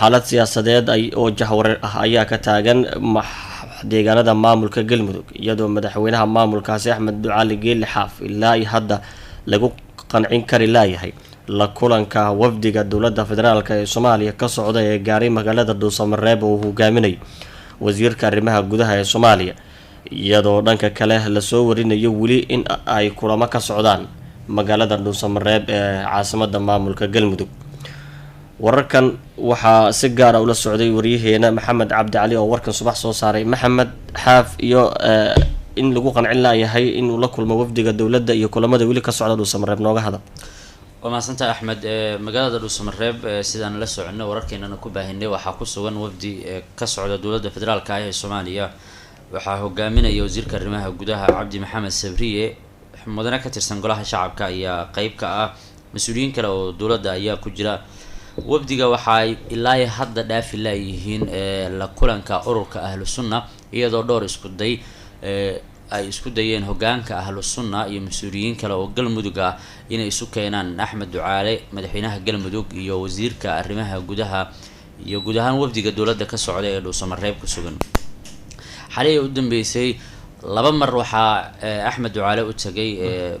xaalad siyaasadeed oo jahwareer ah ayaa ka taagan deegaanada maamulka galmudug iyadoo madaxweynaha maamulkaasi Axmed Ducaali Geelle Xaaf ilaa hadda lagu qancin kari laayahay la kulanka wafdiga dowladda federaalka ee Soomaaliya ka socda ee gaaray magaalada Dhuusamareeb oo hogaaminay wasiirka arrimaha gudaha ee Soomaaliya iyadoo dhanka kale la soo warinayo wili in ay kulamo ka socdaan magaalada Dhuusamareeb ee caasimadda maamulka galmudug. wararkan waxaa si gaar ah ula socday wariyaheena Maxamed Cabdi Cali oo warkan subax soo saaray. Maxamed Xaaf iyo in lagu qancin laayahay inuu la kulmo wafdiga dowladda iyo kulamada wili ka socda Dhuusamareeb nooga hadal. وماسنتا أحمد مجال درس مريب سيدنا لسه عنا وركينا نكون باهني وحاكوسوان وفدي كسر دولة الفدرال كاية الصومالية وحاهو جامنا يوزير كرمها وجودها عبد محمد سبرية مدنا كتير سنقولها شعب كاية قيب كا مسؤولين كلا دولة دايا كجرا وفدي وحاي إلا يحد دافع لا يهين لكلن كأورك كأهل السنة هي دور إسكودي ay isku dayeen hogaanka ahlus sunna iyo mas'uuliyiin kale oo galmudug ah inay isu keenaan Axmed Ducaale madaxweynaha galmudug iyo wasiirka arrimaha gudaha iyo guud ahaan wafdiga dowladda ka socda ee Dhuusamareeb ku sugan. xalay u dambeysay laba mar waxa Axmed Ducaale u tagay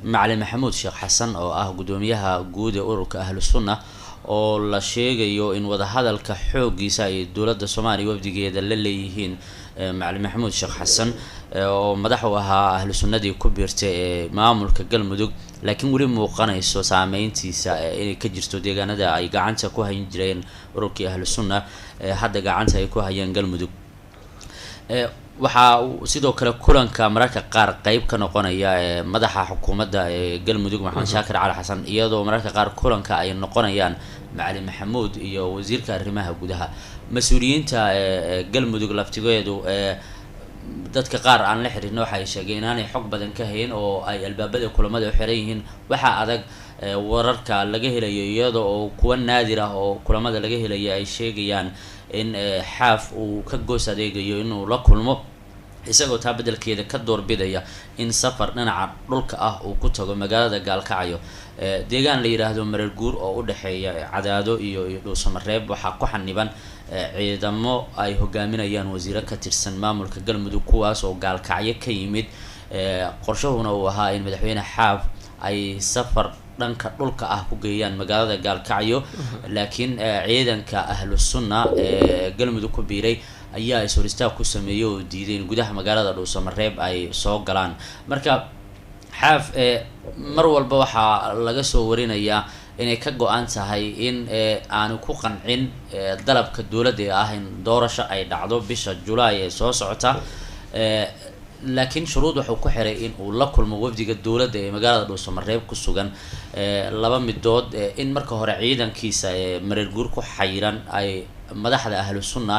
Macalin Maxamuud Sheekh Xasan oo ah gudoomiyaha guud ee ururka ahlus sunna oo la sheegayo in wada hadalka xoogiisa ay dowladda Soomaaliya wafdigeeda la leeyihiin Macalin Maxamuud Sheekh Xasan oo madax u ahaa ahlu sunnadii ku biirtay maamulka galmudug laakiin wali muuqanayso saameyntiisa inay ka jirto deegaanada ay gacanta ku hayn jireen ururkii ahlu sunna hadda gacanta ay ku hayaan galmudug. waxa sidoo kale kulanka mararka qaar qayb ka noqonaya madaxa xukuumadda galmudug Maxamed Shaakir Cali Xasan iyadoo mararka qaar kulanka ay noqonayaan Macalin Maxamuud iyo wasiirka arrimaha gudaha. mas'uuliyiinta galmudug laftigeedu dadka qaar aan la xiriirno waxay sheegeen inaanay xog badan ka hayn oo ay albaabada kulamada u xiran yihiin. waxa adag wararka laga helayo iyadoo oo kuwa naadir ah oo kulamada laga helayo ay sheegayaan in Xaaf uu ka goos adeegayo inuu la kulmo isagoo taa bedelkeeda ka doorbidaya in safar dhinaca dhulka ah uu ku tago magaalada Gaalkacyo deegaan la yiraahdo Mareer Guur oo u dhaxeeya Cadaado iyo Dhuusamareeb waxa ku xaniban ciidamo ay hogaaminayaan wasiiro ka tirsan maamulka galmudug kuwaas oo Gaalkacyo ka yimid qorshahuna uu ahaa in madaxweyne Xaaf ay safar dhanka dhulka ah ku geeyaan magaalada Gaalkacyo laakiin ciidanka ahlus sunna galmudug ku biiray ayaa isoristaag ku sameeyay oo diiday in gudaha magaalada Dhuusamareeb ay soo galaan. marka Xaaf mar walba waxa laga soo warinayaa inay ka go'an tahay in aanu ku qancin dalabka dowladda ah in doorasho ay dhacdo bisha July ee soo socota laakiin shuruud wuxuu ku xiray in uu la kulmo wafdiga dowladda ee magaalada Dhuusamareeb ku sugan laba midood in marka hore ciidankiisa Mareer Guur ku xayiran ay madaxda ahlus sunna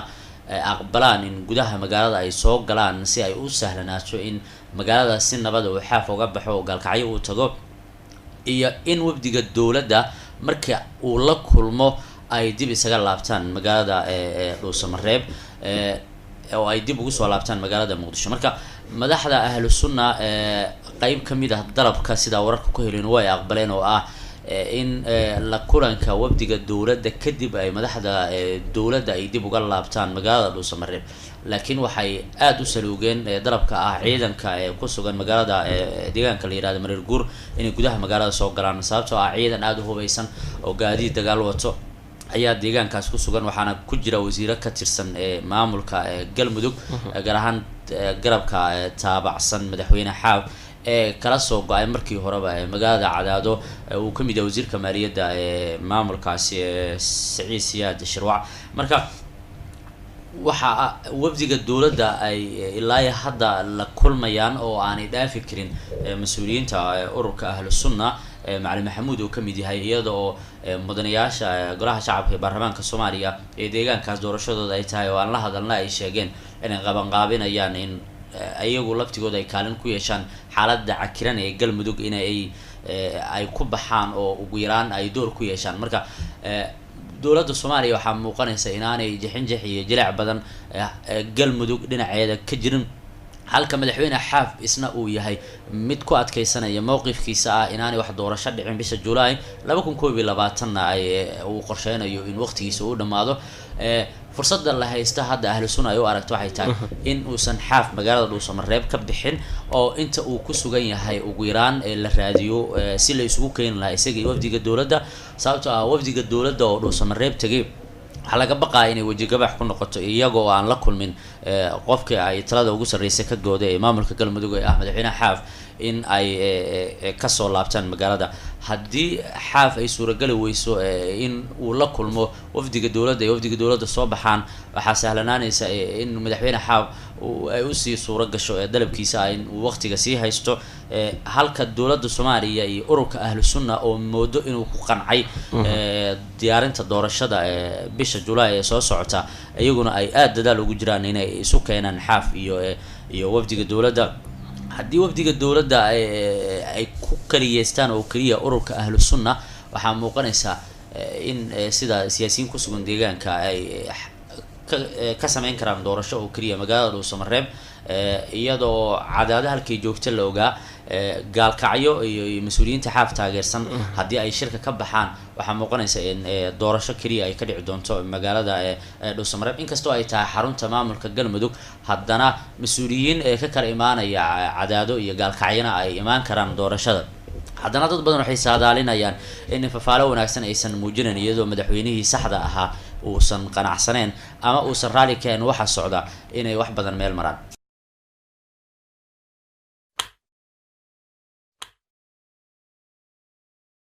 aqbalaan in gudaha magaalada ay soo galaan si ay u sahlanaato in magaalada si nabad ah Xaaf uga baxo oo Gaalkacyo uu tago iyo in wafdiga dowladda marka uu la kulmo ay dib isaga laabtaan magaalada Dhuusamareeb oo ay dib ugu soo laabtaan magaalada Muqdisho. marka madaxda ahlus sunna qayb kamid ah dalabka sida wararka ku heleen way aqbaleen oo ah in la kulanka wafdiga dowladda kadib ay madaxda dowladda ay dib uga laabtaan magaalada Dhuusamareeb laakiin waxay aad u saluugeen dalabka ah ciidanka ku sugan magaalada deegaanka la yiraahdo Mareer Guur inay gudaha magaalada soo galaan sababtoo ah ciidan aad u hubeysan oo gaadiid dagaal wato ayaa deegaankaas ku sugan waxaana ku jira wasiiro ka tirsan maamulka galmudug gaar ahaan garabka taabacsan madaxweyne Xaaf kala soo go'ay markii horeba magaalada Cadaado uu kamid yahay wasiirka maaliyadda maamulkaasi Saciid Siyaad Shirwac. marka waxa wafdiga dowladda ay ilaa hadda la kulmayaan oo aanay dhaafi karin mas'uuliyiinta ururka ahlus sunna Macalin Maxamuud oo kamid yahay iyadoo mudanayaasha golaha shacabka ee baarlamaanka Soomaaliya ee deegaankaas doorashadooda ay tahay oo aan la hadalna ay sheegeen inay qabanqaabinayaan in ayagu laftigooda ay kaalin ku yeeshaan xaaladda cakiran ee galmudug in ay ku baxaan oo ugu yaraan ay door ku yeeshaan. marka dowladda Soomaaliya waxa muuqanaysa inaanay jixinjix iyo jilaac badan galmudug dhinaceeda ka jirin halka madaxweyne Xaaf isna uu yahay mid ku adkeysanaya mowqifkiisa ah inaanay wax doorasho dhicin bisha July 2021 ay uu qorsheynayo in waqtigiisa uu dhamaado fursadda la haysta hadda ahlu sunna ay u aragto waxay tahay in uusan xaaf magaalada dhuusamareeb ka bixin oo inta uu ku sugan yahay ugu yaraan la raadiyo si la isugu keeni lahaa isaga iyo wafdiga dowladda sababtoo ah wafdiga dowladda oo dhuusamareeb tagay waxaa laga baqaa inay wejigabax ku noqoto iyagoo aan la kulmin qofka ay talada ugu sarreysa ka gooda ee maamulka galmudug ee ah madaxweynaha xaaf in ay kasoo laabtaan magaalada haddii xaaf ay suuragali weyso in uu la kulmo wafdiga dowladda iyo wafdiga dowladda soo baxaan waxaa sahlanaanaysa in madaxweyne xaaf ay usii suura gasho dalabkiisa in uu waqtiga sii haysto halka dowladda soomaaliya iyo ururka ahlu sunna oo moodo inuu ku qancay diyaarinta doorashada bisha julaay ee soo socota iyaguna ay aada dadaal ugu jiraan inay isu keenaan xaaf iyo wafdiga dowladda haddii wafdiga dowladda ay ku kaliyeystaan oo keliya ururka ahlu sunna waxaa muuqanaysaa in sida siyaasiyiin kusugan deegaanka ay ka sameyn karaan doorasho oo keliya magaalada dhuusamareeb iyadoo cadaada halkay joogta la ogaa gaalkacyo iyo mas-uuliyiinta xaaf taageersan haddii ay shirka ka baxaan waxaa muuqanaysa in doorasho keliya ay ka dhici doonto magaalada dhuusamareeb inkastoo ay tahay xarunta maamulka galmudug haddana mas-uuliyiin ka kala imaanaya cadaado iyo gaalkacyona ay imaan karaan doorashada haddana dad badan waxay saadaalinayaan in fafaalo wanaagsan aysan muujinayn iyadoo madaxweynihii saxda ahaa uusan qanacsaneen ama uusan raali kaen waxa socda inay wax badan meel maraan